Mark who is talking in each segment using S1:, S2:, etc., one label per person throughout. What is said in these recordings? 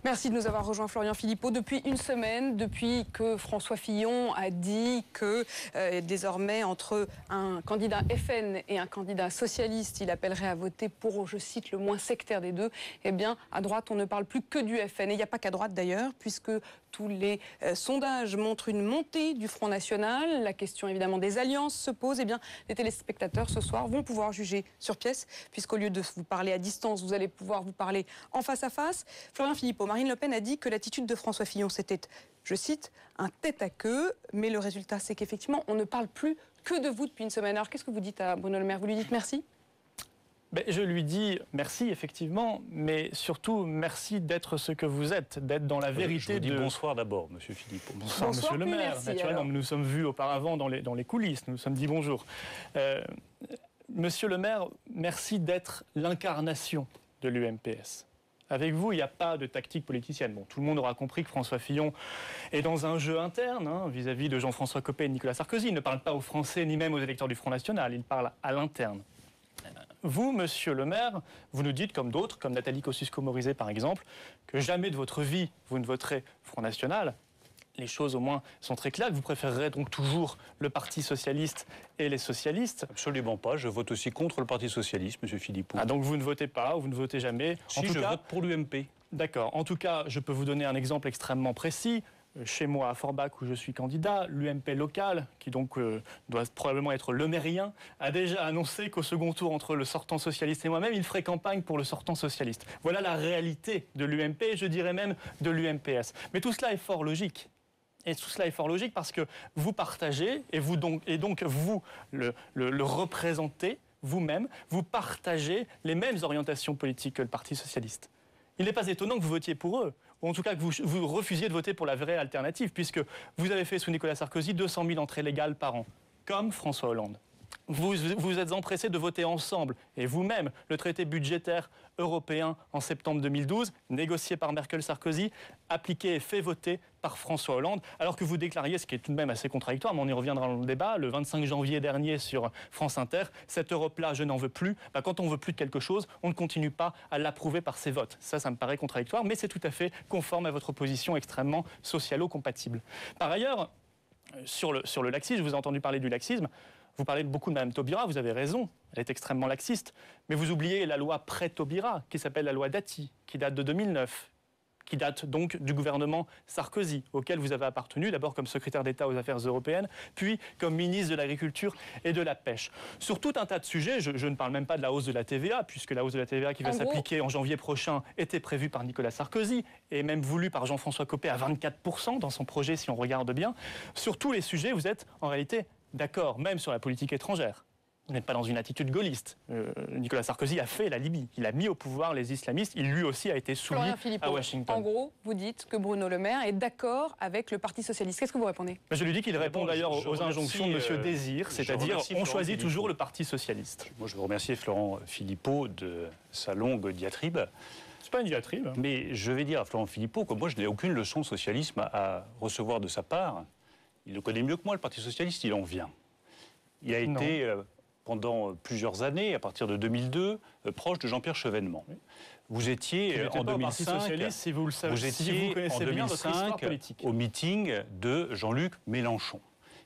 S1: Merci de nous avoir rejoint, Florian Philippot. Depuis une semaine, depuis que François Fillon a dit que désormais, entre un candidat FN et un candidat socialiste, il appellerait à voter pour, je cite, le moins sectaire des deux, eh bien, à droite, on ne parle plus que du FN. Et il n'y a pas qu'à droite d'ailleurs, puisque tous les sondages montrent une montée du Front National. La question évidemment des alliances se pose. Eh bien, les téléspectateurs ce soir vont pouvoir juger sur pièce, puisqu'au lieu de vous parler à distance, vous allez pouvoir vous parler en face à face. Florian Philippot, Marine Le Pen a dit que l'attitude de François Fillon, c'était, je cite, un tête-à-queue. Mais le résultat, c'est qu'effectivement, on ne parle plus que de vous depuis une semaine. Alors, qu'est-ce que vous dites à Bruno Le Maire? Vous lui dites merci?
S2: Je lui dis merci, effectivement, mais surtout merci d'être ce que vous êtes, d'être dans la vérité.
S3: Je vous dis bonsoir d'abord, monsieur Philippot.
S2: Bonsoir, monsieur le maire.
S1: Merci,
S2: naturellement, nous nous sommes vus auparavant dans les coulisses, nous nous sommes dit bonjour. Monsieur le maire, merci d'être l'incarnation de l'UMPS. Avec vous, il n'y a pas de tactique politicienne. Bon, tout le monde aura compris que François Fillon est dans un jeu interne vis-à-vis de Jean-François Copé et de Nicolas Sarkozy. Il ne parle pas aux Français ni même aux électeurs du Front National, il parle à l'interne. Vous, monsieur le maire, vous nous dites, comme d'autres, comme Nathalie Kosciusko-Morizet par exemple, que jamais de votre vie vous ne voterez Front National. Les choses au moins sont très claires. Vous préférerez donc toujours le Parti Socialiste et les socialistes?
S3: Absolument pas. Je vote aussi contre le Parti Socialiste, monsieur Philippot.
S2: Ah, donc vous ne votez pas, ou vous ne votez jamais?
S3: Si, je vote pour l'UMP.
S2: D'accord. En tout cas, je peux vous donner un exemple extrêmement précis. Chez moi, à Forbach, où je suis candidat, l'UMP local, qui donc doit probablement être le mairien, a déjà annoncé qu'au second tour, entre le sortant socialiste et moi-même, il ferait campagne pour le sortant socialiste. Voilà la réalité de l'UMP, et je dirais même de l'UMPS. Mais tout cela est fort logique. Et tout cela est fort logique parce que vous partagez, et donc vous le représentez vous-même, vous partagez les mêmes orientations politiques que le Parti socialiste. Il n'est pas étonnant que vous votiez pour eux, ou en tout cas que vous refusiez de voter pour la vraie alternative, puisque vous avez fait sous Nicolas Sarkozy 200 000 entrées légales par an, comme François Hollande. Vous êtes empressés de voter ensemble, et vous-même, le traité budgétaire européen en septembre 2012, négocié par Merkel-Sarkozy, appliqué et fait voter par François Hollande, alors que vous déclariez, ce qui est tout de même assez contradictoire, mais on y reviendra dans le débat, le 25 janvier dernier sur France Inter, cette Europe-là, je n'en veux plus. Quand on veut plus de quelque chose, on ne continue pas à l'approuver par ses votes. Ça me paraît contradictoire, mais c'est tout à fait conforme à votre position extrêmement socialo-compatible. Par ailleurs, sur le laxisme, je vous ai entendu parler du laxisme. Vous parlez beaucoup de Mme Taubira, vous avez raison, elle est extrêmement laxiste. Mais vous oubliez la loi pré-Taubira, qui s'appelle la loi Dati, qui date de 2009, qui date donc du gouvernement Sarkozy, auquel vous avez appartenu, d'abord comme secrétaire d'État aux affaires européennes, puis comme ministre de l'Agriculture et de la Pêche. Sur tout un tas de sujets, je ne parle même pas de la hausse de la TVA, puisque la hausse de la TVA qui va s'appliquer en janvier prochain était prévue par Nicolas Sarkozy, et même voulue par Jean-François Copé à 24% dans son projet, si on regarde bien. Sur tous les sujets, vous êtes en réalité d'accord, même sur la politique étrangère. Vous n'êtes pas dans une attitude gaulliste. Nicolas Sarkozy a fait la Libye. Il a mis au pouvoir les islamistes. Il lui aussi a été soumis à Washington.
S1: En gros, vous dites que Bruno Le Maire est d'accord avec le Parti Socialiste. Qu'est-ce que vous répondez?
S2: Je lui dis qu'il répond d'ailleurs aux injonctions de M. Désir, c'est-à-dire on choisit toujours le Parti Socialiste.
S3: Moi, je veux remercier Florent Philippot de sa longue diatribe.
S2: C'est pas une diatribe.
S3: Mais je vais dire à Florent Philippot que moi, je n'ai aucune leçon de socialisme à recevoir de sa part. Il le connaît mieux que moi, le Parti Socialiste, il en vient. Il a été, pendant plusieurs années, à partir de 2002, proche de Jean-Pierre Chevènement. Vous étiez en 2005,
S2: si vous le savez,
S3: vous étiez
S2: si vous connaissez
S3: en
S2: bien votre histoire
S3: 2005
S2: politique.
S3: au meeting de Jean-Luc Mélenchon.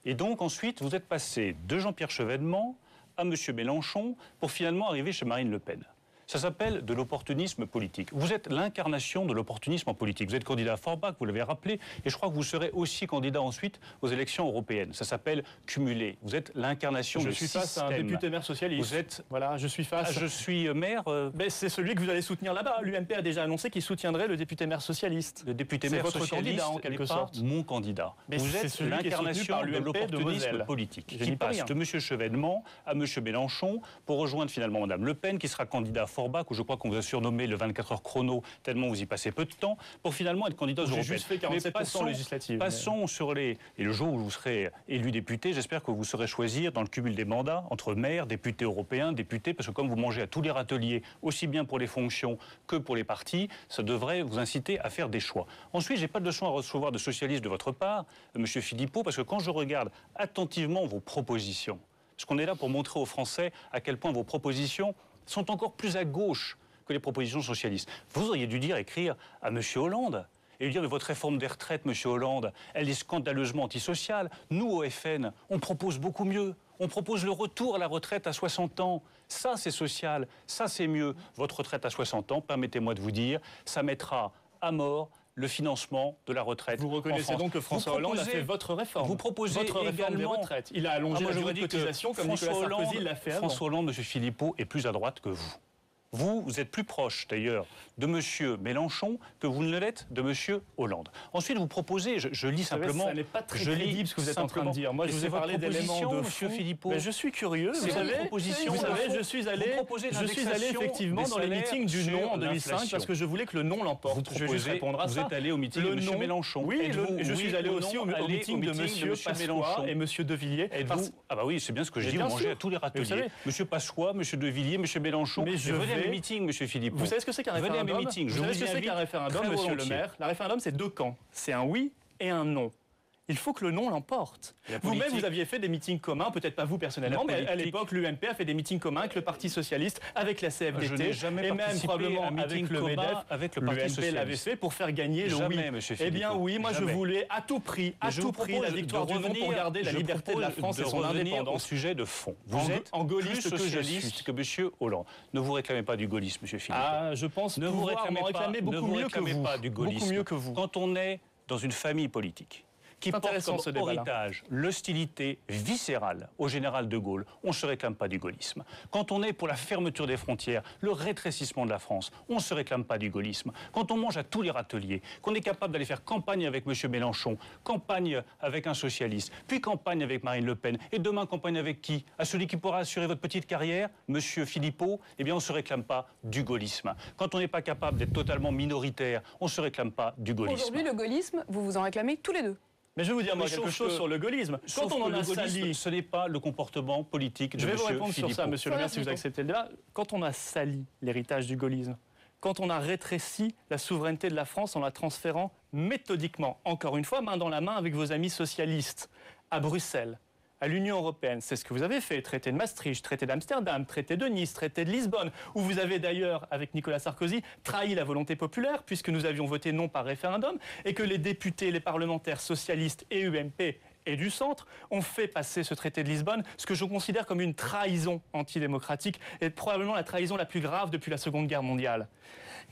S3: Et donc ensuite, vous êtes passé de Jean-Pierre Chevènement à M. Mélenchon pour finalement arriver chez Marine Le Pen. Ça s'appelle de l'opportunisme politique. Vous êtes l'incarnation de l'opportunisme en politique. Vous êtes candidat à Forbach, vous l'avez rappelé, et je crois que vous serez aussi candidat ensuite aux élections européennes. Ça s'appelle cumuler. Vous êtes l'incarnation du système.
S2: Je suis face à un député maire socialiste.
S3: Vous êtes...
S2: Voilà, je suis face...
S3: je suis maire...
S2: Mais c'est celui que vous allez soutenir là-bas. L'UMP a déjà annoncé qu'il soutiendrait le député maire socialiste.
S3: Le député maire
S2: votre
S3: socialiste
S2: candidat, en quelque sorte.
S3: Mon candidat.
S2: Mais
S3: vous êtes l'incarnation de l'opportunisme politique. Qui passe de M. Chevènement à M. Mélenchon pour rejoindre finalement Mme Le Pen, qui sera candidat à Forbach, où je crois qu'on vous a surnommé le 24 heures chrono, tellement vous y passez peu de temps, pour finalement être candidat aux européennes.
S2: J'ai juste fait 47% législative.
S3: Passons sur les... Et le jour où vous serez élu député, j'espère que vous saurez choisir dans le cumul des mandats entre maire, député européen, député, parce que comme vous mangez à tous les râteliers, aussi bien pour les fonctions que pour les partis, ça devrait vous inciter à faire des choix. Ensuite, j'ai pas de leçon à recevoir de socialiste de votre part, Monsieur Philippot, parce que quand je regarde attentivement vos propositions, parce qu'on est là pour montrer aux Français à quel point vos propositions sont encore plus à gauche que les propositions socialistes. Vous auriez dû écrire à M. Hollande et lui dire, mais votre réforme des retraites, M. Hollande, elle est scandaleusement antisociale. Nous, au FN, on propose beaucoup mieux. On propose le retour à la retraite à 60 ans. Ça, c'est social. Ça, c'est mieux. Votre retraite à 60 ans, permettez-moi de vous dire, ça mettra à mort le financement de la retraite.
S2: Vous reconnaissez donc que François Hollande a fait votre réforme.
S3: Vous proposez
S2: votre réforme
S3: également
S2: des retraites. Il a allongé la durée de cotisation comme Nicolas Sarkozy l'a fait avant.
S3: François Hollande, M. Philippot, est plus à droite que vous. Vous êtes plus proche, d'ailleurs, de M. Mélenchon que vous ne l'êtes de M. Hollande. Ensuite, vous proposez, je lis simplement...
S2: Ça n'est pas très crédible ce que vous êtes en train de dire. Moi, je vous ai parlé d'éléments de fond.
S3: M. Philippot.
S2: Mais je suis curieux. Vous savez, je suis allé effectivement dans les meetings du non en 2005 parce que je voulais que le non l'emporte. Je vais juste répondre à ça.
S3: Vous êtes allé au meeting de M. Mélenchon.
S2: Oui, je suis allé aussi au meeting de M. Pasqua et M. De Villiers.
S3: Ah bah oui, c'est bien ce que je dis, vous mangez à tous les râteliers. M. Pasqua, M. De Villiers, M. Mélenchon. Venez à mes meetings, M. Philippot.
S2: Vous savez ce que c'est qu'un référendum?
S3: Venez à mes meetings.
S2: Vous savez ce que c'est qu'un référendum, monsieur le maire? Le référendum, c'est deux camps. C'est un oui et un non. Il faut que le non l'emporte. Vous-même, vous aviez fait des meetings communs, peut-être pas vous personnellement, mais à l'époque, l'UMP a fait des meetings communs avec le Parti Socialiste, avec la CFDT, et même probablement avec le MEDEF. L'UMP l'avait fait pour faire gagner le oui. Eh bien oui, moi je voulais à tout prix la victoire du non pour garder la liberté de la France et son indépendance.
S3: Au sujet de fond. Vous êtes
S2: en gaulliste
S3: plus socialiste que M. Hollande. Ne vous réclamez pas du gaullisme, M. Philippot.
S2: Ah, je pense ne vous réclamez beaucoup mieux que vous.
S3: Quand on est dans une famille politique qui porte comme héritage l'hostilité viscérale au général de Gaulle, on ne se réclame pas du gaullisme. Quand on est pour la fermeture des frontières, le rétrécissement de la France, on ne se réclame pas du gaullisme. Quand on mange à tous les râteliers, qu'on est capable d'aller faire campagne avec M. Mélenchon, campagne avec un socialiste, puis campagne avec Marine Le Pen, et demain campagne avec qui? À celui qui pourra assurer votre petite carrière, M. Philippot? Eh bien on ne se réclame pas du gaullisme. Quand on n'est pas capable d'être totalement minoritaire, on ne se réclame pas du gaullisme.
S1: Aujourd'hui, le gaullisme, vous vous en réclamez tous les deux.
S2: Mais je vais vous dire quelque chose sur le gaullisme. Quand on en a sali,
S3: ce n'est pas le comportement politique de M. Philippot.
S2: Je vais vous répondre sur ça, monsieur le maire, si vous acceptez le débat. Quand on a sali l'héritage du gaullisme, quand on a rétréci la souveraineté de la France en la transférant méthodiquement, encore une fois, main dans la main avec vos amis socialistes, à Bruxelles, à l'Union européenne, c'est ce que vous avez fait, traité de Maastricht, traité d'Amsterdam, traité de Nice, traité de Lisbonne, où vous avez d'ailleurs, avec Nicolas Sarkozy, trahi la volonté populaire, puisque nous avions voté non par référendum, et que les députés, les parlementaires socialistes et UMP et du centre ont fait passer ce traité de Lisbonne, ce que je considère comme une trahison antidémocratique, et probablement la trahison la plus grave depuis la Seconde Guerre mondiale.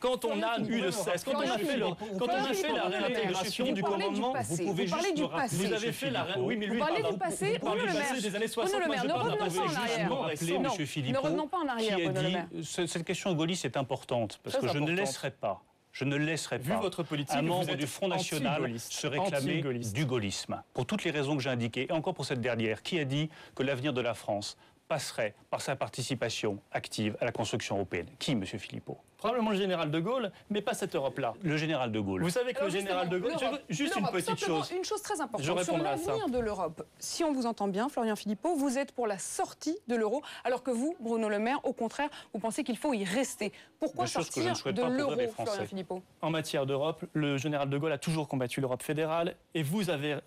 S2: Quand on a eu le cesse, quand on a fait la réintégration du commandement,
S1: vous pouvez juste me rappeler.
S2: Vous avez fait la oui, mais lui,
S1: vous parlez du passé,
S2: Bruno Le Maire. Des années 60,
S1: Bruno Le Maire, ne revenons pas en arrière.
S3: M. Philippot,
S1: ne revenons pas en arrière,
S3: qui a
S1: Bruno Le Maire.
S3: dit, cette question gaulliste est importante, parce que je ne laisserai pas,
S2: vu votre politique,
S3: un membre du Front National se réclamer du gaullisme. Pour toutes les raisons que j'ai indiquées, et encore pour cette dernière, qui a dit que l'avenir de la France passerait par sa participation active à la construction européenne? Qui, M. Philippot?
S2: Probablement le général de Gaulle, mais pas cette Europe-là.
S3: Le général de Gaulle.
S2: Vous savez que le général de Gaulle... Juste une petite chose.
S1: Une chose très importante.
S2: Je
S1: sur l'avenir de l'Europe. Si on vous entend bien, Florian Philippot, vous êtes pour la sortie de l'euro, alors que vous, Bruno Le Maire, au contraire, vous pensez qu'il faut y rester. Pourquoi sortir de l'euro, Florian Philippot?
S2: En matière d'Europe, le général de Gaulle a toujours combattu l'Europe fédérale, et vous avez,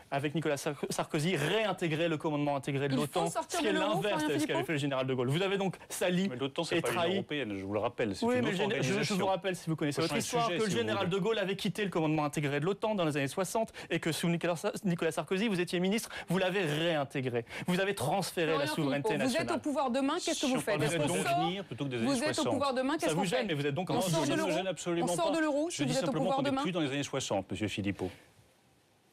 S2: avec Nicolas Sarkozy, réintégré le commandement intégré de l'OTAN, ce qui est l'inverse de ce qu'avait fait le général de Gaulle. Vous avez donc sali et trahi...
S3: européenne, je vous le rappelle.
S2: Oui, mais je vous rappelle, si vous connaissez votre histoire, que le général de Gaulle avait quitté le commandement intégré de l'OTAN dans les années 60 et que sous Nicolas Sarkozy, vous étiez ministre, vous l'avez réintégré. Vous avez transféré la souveraineté nationale.
S1: Vous êtes au pouvoir demain, qu'est-ce que vous faites? Vous êtes au pouvoir demain, qu'est-ce qu'on fait?
S2: Mais vous êtes donc
S1: on sort de l'euro. On sort de l'euro,
S3: je dis simplement qu'on n'est plus dans les années 60, M. Philippot.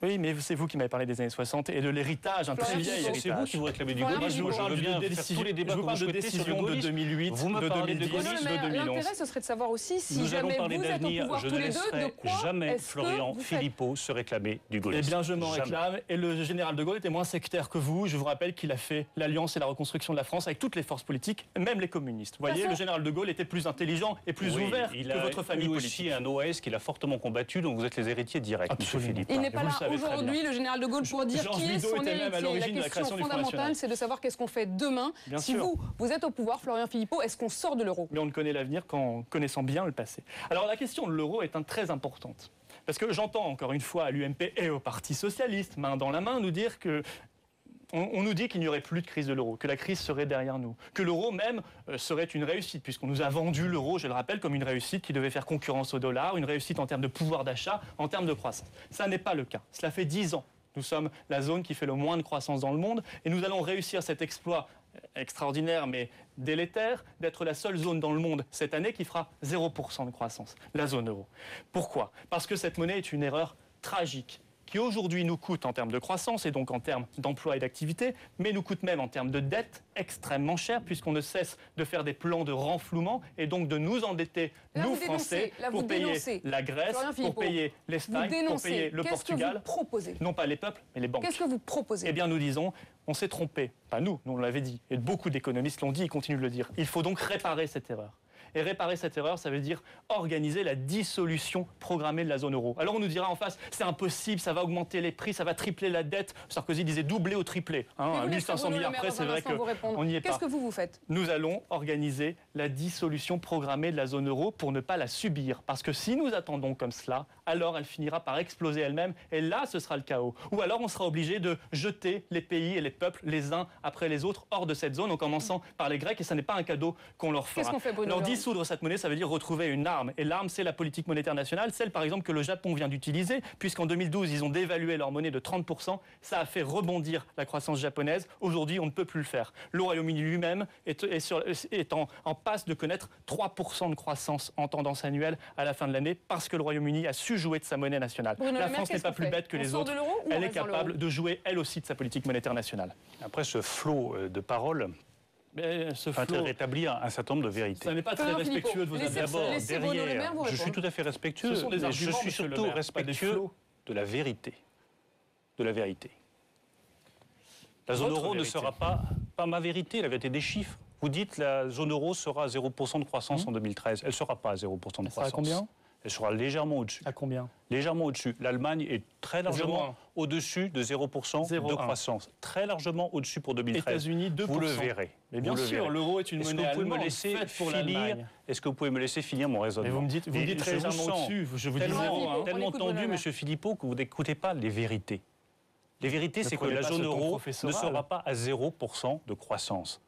S2: Oui, mais c'est vous qui m'avez parlé des années 60 et de l'héritage, un très vieil héritage.
S3: C'est vous qui vous réclamez du gaullisme.
S2: Je vous parle de décisions de 2008, de 2010, de 2011.
S1: L'intérêt, ce serait de savoir aussi si jamais vous êtes au pouvoir tous les deux, de quoi
S3: jamais Florian Philippot se réclamer du gaullisme.
S2: Eh bien, je m'en réclame. Et le général de Gaulle était moins sectaire que vous. Je vous rappelle qu'il a fait l'alliance et la reconstruction de la France avec toutes les forces politiques, même les communistes. Vous voyez, le général de Gaulle était plus intelligent et plus ouvert que votre famille politique.
S3: Il a aussi un OAS qu'il a fortement combattu, donc vous êtes les héritiers directs, M. Philippot.
S1: Il n'est pas là aujourd'hui, le général de Gaulle, pour dire qui est son héritier. La question fondamentale, c'est de savoir qu'est-ce qu'on fait demain. Si vous êtes au pouvoir, Florian Philippot, est-ce qu'on sort de l'euro?
S2: Mais on ne connaît l'avenir qu'en connaissant bien le passé. Alors la question de l'euro est très importante. Parce que j'entends encore une fois à l'UMP et au Parti Socialiste, main dans la main, nous dire que On nous dit qu'il n'y aurait plus de crise de l'euro, que la crise serait derrière nous, que l'euro même serait une réussite, puisqu'on nous a vendu l'euro, je le rappelle, comme une réussite qui devait faire concurrence au dollar, une réussite en termes de pouvoir d'achat, en termes de croissance. Ça n'est pas le cas. Cela fait 10 ans. Nous sommes la zone qui fait le moins de croissance dans le monde et nous allons réussir cet exploit extraordinaire mais délétère d'être la seule zone dans le monde cette année qui fera 0% de croissance, la zone euro. Pourquoi ? Parce que cette monnaie est une erreur tragique qui aujourd'hui nous coûte en termes de croissance et donc en termes d'emploi et d'activité, mais nous coûte même en termes de dette extrêmement cher puisqu'on ne cesse de faire des plans de renflouement et donc de nous endetter,
S1: là,
S2: nous Français, pour payer la Grèce, pour payer l'Espagne, pour payer le Portugal.
S1: Qu'est-ce que vous proposez ?
S2: Non pas les peuples, mais les banques.
S1: Qu'est-ce que vous proposez ?
S2: Eh bien nous disons, on s'est trompé, pas nous, on l'avait dit, et beaucoup d'économistes l'ont dit, ils continuent de le dire. Il faut donc réparer cette erreur. Et réparer cette erreur, ça veut dire organiser la dissolution programmée de la zone euro. Alors on nous dira en face, c'est impossible, ça va augmenter les prix, ça va tripler la dette. Sarkozy disait doubler ou tripler. À 1500 milliards près, c'est vrai qu'on n'y est pas.
S1: Qu'est-ce que vous faites ?
S2: Nous allons organiser la dissolution programmée de la zone euro pour ne pas la subir. Parce que si nous attendons comme cela, alors elle finira par exploser elle-même et là, ce sera le chaos. Ou alors on sera obligé de jeter les pays et les peuples les uns après les autres hors de cette zone, en commençant par les Grecs, et ça n'est pas un cadeau qu'on leur fera.
S1: Qu'est-ce qu'on fait, Bruno ?
S2: Dissoudre cette monnaie, ça veut dire retrouver une arme. Et l'arme, c'est la politique monétaire nationale, celle par exemple que le Japon vient d'utiliser, puisqu'en 2012, ils ont dévalué leur monnaie de 30%. Ça a fait rebondir la croissance japonaise. Aujourd'hui, on ne peut plus le faire. Le Royaume-Uni lui-même est en passe de connaître 3% de croissance en tendance annuelle à la fin de l'année, parce que le Royaume-Uni a su jouer de sa monnaie nationale. La France n'est pas plus bête que les autres. Elle est capable de jouer, elle aussi, de sa politique monétaire nationale.
S3: Après ce flot de paroles, rétablir un certain nombre de vérités.
S2: Ça n'est pas très respectueux de vos
S3: d'abord, derrière, je suis tout à fait respectueux, mais je suis surtout respectueux de la vérité. De la vérité. La zone euro ne sera pas ma vérité, la vérité des chiffres. Vous dites la zone euro sera à 0% de croissance en 2013. Elle ne sera pas à 0% de croissance.
S2: Ça sera à combien ?
S3: Elle sera légèrement au-dessus.
S2: À combien ?
S3: Légèrement au-dessus. L'Allemagne est très largement au-dessus de 0% de croissance. Très largement au-dessus pour 2013.
S2: États-Unis, 2%.
S3: Vous le verrez.
S2: Mais bien sûr, l'euro est une monnaie allemande faite pour l'Allemagne.
S3: Est-ce que vous pouvez me laisser finir mon raisonnement ?
S2: Mais vous me dites très légèrement au-dessus. Je vous dis
S3: tellement tendu, M. Philippot, que vous n'écoutez pas les vérités. Les vérités, c'est que la zone euro ne sera pas à 0% de croissance.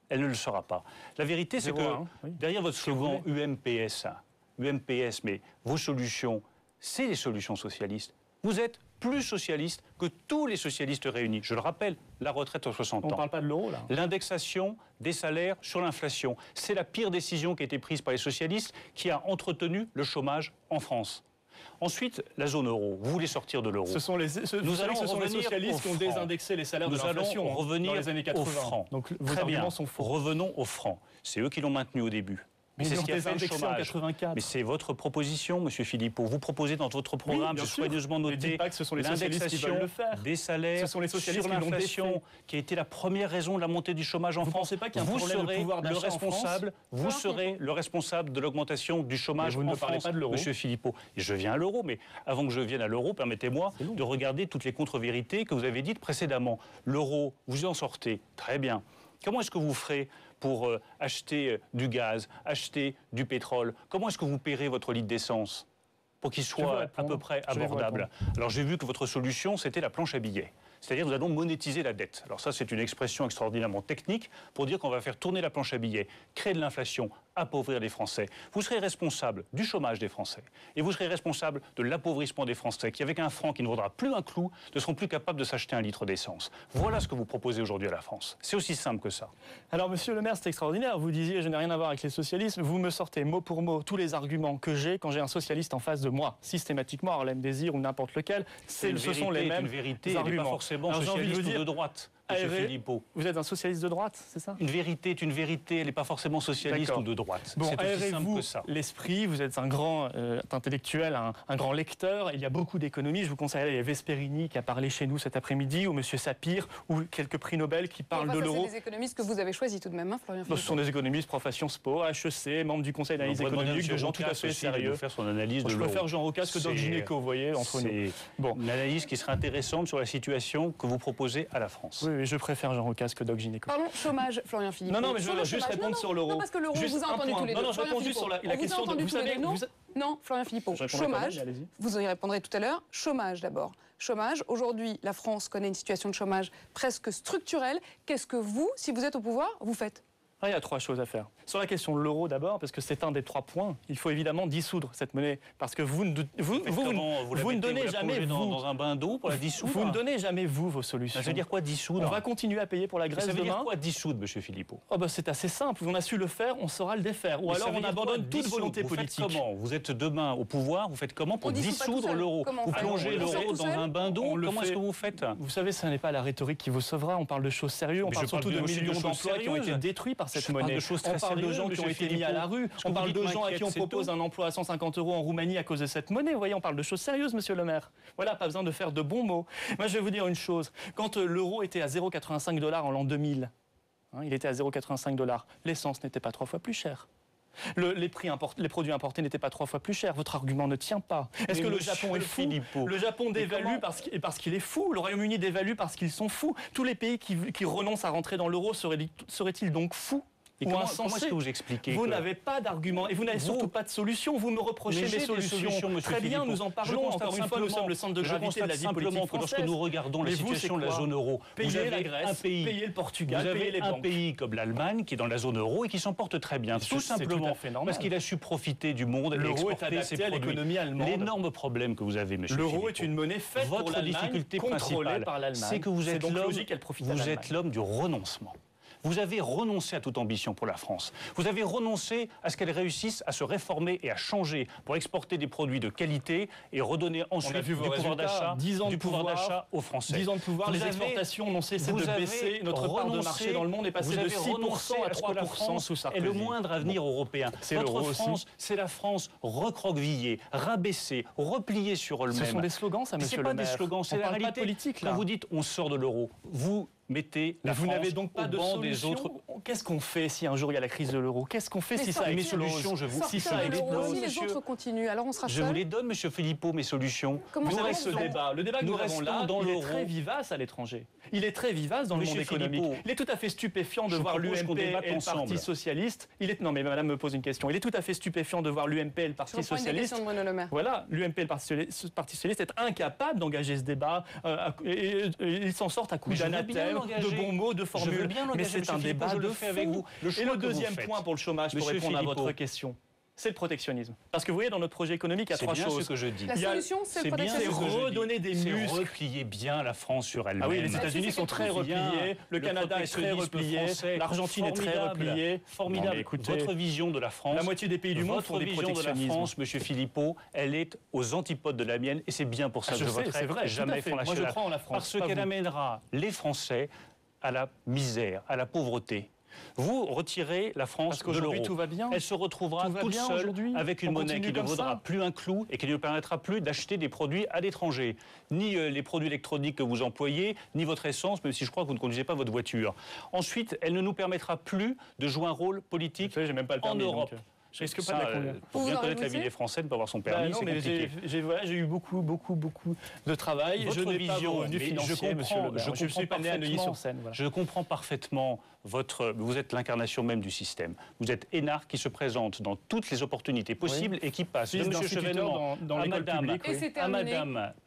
S3: Elle ne le sera pas. La vérité, c'est que derrière votre slogan UMPS, mais vos solutions, c'est les solutions socialistes. Vous êtes plus socialiste que tous les socialistes réunis. Je le rappelle, la retraite aux 60 ans.
S2: On ne parle pas de l'euro, là.
S3: L'indexation des salaires sur l'inflation. C'est la pire décision qui a été prise par les socialistes qui a entretenu le chômage en France. Ensuite, la zone euro. Vous voulez sortir de l'euro.
S2: Ce sont les socialistes qui ont désindexé les salaires de l'inflation.
S3: Nous allons revenir
S2: dans les années 80.
S3: au franc.
S2: Donc vos arguments sont faux.
S3: Revenons au franc. C'est eux qui l'ont maintenu au début. Mais c'est ce qui a fait le chômage. Mais c'est votre proposition, M. Philippot. Vous proposez dans votre programme de soigneusement noter l'indexation des salaires sur l'inflation, qui a été la première raison de la montée du chômage en France. Vous serez le responsable de l'augmentation du chômage en France, M. Philippot. Et je viens à l'euro, mais avant que je vienne à l'euro, permettez-moi de regarder toutes les contre-vérités que vous avez dites précédemment. L'euro, vous en sortez, très bien. Comment est-ce que vous ferez pour acheter du gaz, acheter du pétrole? Comment est-ce que vous paierez votre litre d'essence pour qu'il soit à peu près abordable? Alors j'ai vu que votre solution, c'était la planche à billets. C'est-à-dire nous allons monétiser la dette. Alors ça, c'est une expression extraordinairement technique pour dire qu'on va faire tourner la planche à billets, créer de l'inflation, appauvrir les Français. Vous serez responsable du chômage des Français et vous serez responsable de l'appauvrissement des Français qui, avec un franc qui ne vaudra plus un clou, ne seront plus capables de s'acheter un litre d'essence. Voilà ce que vous proposez aujourd'hui à la France. C'est aussi simple que ça.
S2: Alors, Monsieur Le Maire, c'est extraordinaire. Vous disiez, je n'ai rien à voir avec les socialistes. Vous me sortez mot pour mot tous les arguments que j'ai quand j'ai un socialiste en face de moi. Systématiquement, Harlem Désir ou n'importe lequel, ce sont les mêmes arguments.
S3: Forcément socialiste ou de droite, M. Philippot.
S2: Vous êtes un socialiste de droite, c'est ça?
S3: Une vérité est une vérité, elle n'est pas forcément socialiste ou de droite.
S2: Bon,
S3: c'est aussi simple que ça.
S2: L'esprit, vous êtes un grand intellectuel, un grand lecteur. Il y a beaucoup d'économies. Je vous conseillerais les Vesperini qui a parlé chez nous cet après-midi, ou M. Sapir, ou quelques prix Nobel qui parlent de l'euro.
S1: C'est des économistes que vous avez choisis tout de même, hein, Florian Philippot.
S2: Ce sont des économistes, profession SPO, HEC, membres du Conseil d'analyse économique, de gens tout à fait sérieux.
S3: Faire son analyse de
S2: je préfère Jean Rocas que Doc Gynéco, vous voyez, entre nous.
S3: Bon, une analyse qui serait intéressante sur la situation que vous proposez à la France.
S2: Oui, je préfère Jean Rocas que Doc Gynéco.
S1: Parlons chômage, Florian Philippot.
S2: Non, mais je veux juste répondre sur l'euro.
S1: Non, parce que l'euro, vous a entendu tous les deux.
S2: Non, je réponds juste sur la question. Vous savez,
S1: non, Florian Philippot. Chômage, vous y répondrez tout à l'heure. Chômage d'abord. chômage. Aujourd'hui, la France connaît une situation de chômage presque structurelle. Qu'est-ce que vous, si vous êtes au pouvoir, vous faites ?
S2: Il y a 3 choses à faire. Sur la question de l'euro d'abord, parce que c'est un des 3 points, il faut évidemment dissoudre cette monnaie. Parce que vous ne donnez jamais,
S3: dans un bain d'eau pour la dissoudre.
S2: Vous ne donnez jamais, vos solutions.
S3: Ça veut dire quoi, dissoudre?
S2: On va continuer à payer pour la Grèce demain.
S3: Ça veut dire quoi, dissoudre, monsieur Philippot?
S2: C'est assez simple. On a su le faire, on saura le défaire. Ou alors on abandonne toute volonté politique.
S3: Vous faites comment? Vous êtes demain au pouvoir, vous faites comment pour dissoudre l'euro? Vous plongez l'euro dans un bain d'eau? Comment est-ce que vous faites?
S2: Vous savez, ce n'est pas la rhétorique qui vous sauvera. On parle de choses sérieuses. On parle surtout de millions d'emplois qui ont été détruits par cette monnaie. On parle de gens qui ont été mis à la rue. On parle de gens à qui on propose un emploi à 150 € en Roumanie à cause de cette monnaie. Vous voyez, on parle de choses sérieuses, monsieur le maire. Voilà, pas besoin de faire de bons mots. Moi, je vais vous dire une chose. Quand l'euro était à 0,85 $ en l'an 2000, il était à 0,85 $, l'essence n'était pas 3 fois plus chère. Les produits importés n'étaient pas 3 fois plus chers. Votre argument ne tient pas. Est-ce que le Japon est fou? Le Japon dévalue parce qu'il est fou. Le Royaume-Uni dévalue parce qu'ils sont fous. Tous les pays qui renoncent à rentrer dans l'euro seraient-ils donc fous?
S3: Comment est-ce que vous expliquez?
S2: Vous n'avez pas d'argument et vous n'avez surtout pas de solution. Vous me reprochez mes solutions. Très bien, nous en parlons. Encore une fois, nous sommes le centre de gravité de la vie politique française.
S3: Lorsque nous regardons la situation de la zone euro,
S2: vous avez la Grèce, payez le Portugal, payez les banques.
S3: Vous avez un pays comme l'Allemagne qui est dans la zone euro et qui s'en porte très bien. Tout simplement parce qu'il a su profiter du monde et exporter ses produits.
S2: L'économie allemande.
S3: L'énorme problème que vous avez, monsieur Philippot.
S2: L'euro est une monnaie faite pour l'Allemagne,
S3: difficulté
S2: contrôlée par l'Allemagne.
S3: C'est que vous êtes l'homme du renoncement. Vous avez renoncé à toute ambition pour la France. Vous avez renoncé à ce qu'elle réussisse à se réformer et à changer pour exporter des produits de qualité et redonner ensuite du pouvoir d'achat aux Français.
S2: 10 ans de pouvoir, les exportations n'ont cessé de baisser. Notre part de marché dans le monde est passée de 6% à 3% sous Sarkozy.
S3: Et le moindre avenir européen.
S2: Votre
S3: France, c'est la France recroquevillée, rabaissée, repliée sur elle-même.
S2: Ce sont des slogans, ça, monsieur le maire.
S3: Ce n'est pas des slogans, c'est la réalité. Quand vous dites on sort de l'euro, vous mettez la France
S2: n'avez donc pas
S3: au
S2: de
S3: banc
S2: solution.
S3: Des autres.
S2: Qu'est-ce qu'on fait si un jour il y a la crise de l'euro? Qu'est-ce qu'on fait si ça
S3: mes solutions,
S1: si les autres continuent, alors on sera seul.
S3: Je vous les donne, monsieur Philippot, mes solutions.
S1: Comment
S2: ce débat? Le débat que nous avons là, il est très vivace à l'étranger. Il est très vivace dans le monde économique. Il est tout à fait stupéfiant de voir l'UMP et le Parti Socialiste. Non, mais madame me pose une question. Il est tout à fait stupéfiant de voir l'UMP et le Parti Socialiste. Voilà, l'UMP et le Parti Socialiste être incapables d'engager ce débat. Ils s'en sortent à coups d'anathème, de bons mots, de formules. Mais c'est un débat de fou. Avec vous. Et le deuxième point pour le chômage, pour répondre à votre question, c'est le protectionnisme. Parce que vous voyez, dans notre projet économique, il y a 3 choses.
S3: C'est ce que je dis.
S1: La solution, c'est le protectionnisme.
S2: C'est redonner des muscles.
S3: C'est replier bien la France sur elle-même.
S2: Ah oui, les États-Unis sont très repliés, le Canada est très replié, l'Argentine est très repliée.
S3: Formidable. Écoutez, votre vision de la France,
S2: la moitié des pays du monde font des protectionnismes.
S3: Votre vision de la France, monsieur Philippot, elle est aux antipodes de la mienne et c'est bien pour ça que je voterai jamais Front National.
S2: Moi, je crois en la France.
S3: Parce qu'elle amènera les Français à la misère, à la pauvreté. Vous retirez la France de l'euro.
S2: Tout va bien.
S3: Elle se retrouvera toute seule avec une monnaie qui ne vaudra plus un clou et qui ne permettra plus d'acheter des produits à l'étranger. Ni les produits électroniques que vous employez, ni votre essence, même si je crois que vous ne conduisez pas votre voiture. Ensuite, elle ne nous permettra plus de jouer un rôle politique en Europe. Je risque pas de la conduire. Pour bien connaître la vie des Français, ne pas avoir son permis, c'est compliqué.
S2: J'ai eu beaucoup de travail.
S3: Votre vision,
S2: je suis pas né à Neuilly-sur-Seine.
S3: Je comprends parfaitement vous êtes l'incarnation même du système. Vous êtes énarque qui se présente dans toutes les opportunités possibles et qui passe de M. Chevènement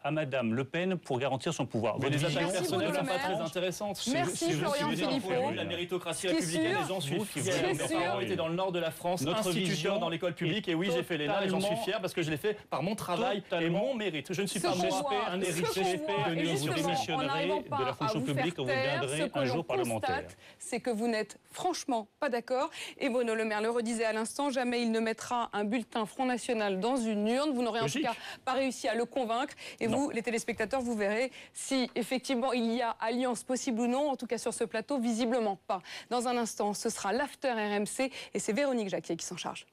S3: à Madame Le Pen pour garantir son pouvoir.
S2: Mais les attaques personnelles ne sont pas très intéressantes.
S1: Merci Florian Philippot.
S2: La méritocratie républicaine, les gens sont fiers. Mes parents étaient dans le nord de la France, instituteurs dans l'école publique, et oui, j'ai fait l'ENA et j'en suis fier parce que je l'ai fait par mon travail et mon mérite. Je ne suis pas moi un héritier de
S3: vous démissionnerez de la fonction publique quand vous deviendrez un jour parlementaire.
S1: C'est que vous n'êtes franchement pas d'accord. Et Bruno Le Maire le redisait à l'instant, jamais il ne mettra un bulletin Front National dans une urne. Vous n'aurez en tout cas pas réussi à le convaincre. Et vous, les téléspectateurs, vous verrez si effectivement il y a alliance possible ou non. En tout cas sur ce plateau, visiblement pas. Dans un instant, ce sera l'after RMC et c'est Véronique Jacquier qui s'en charge.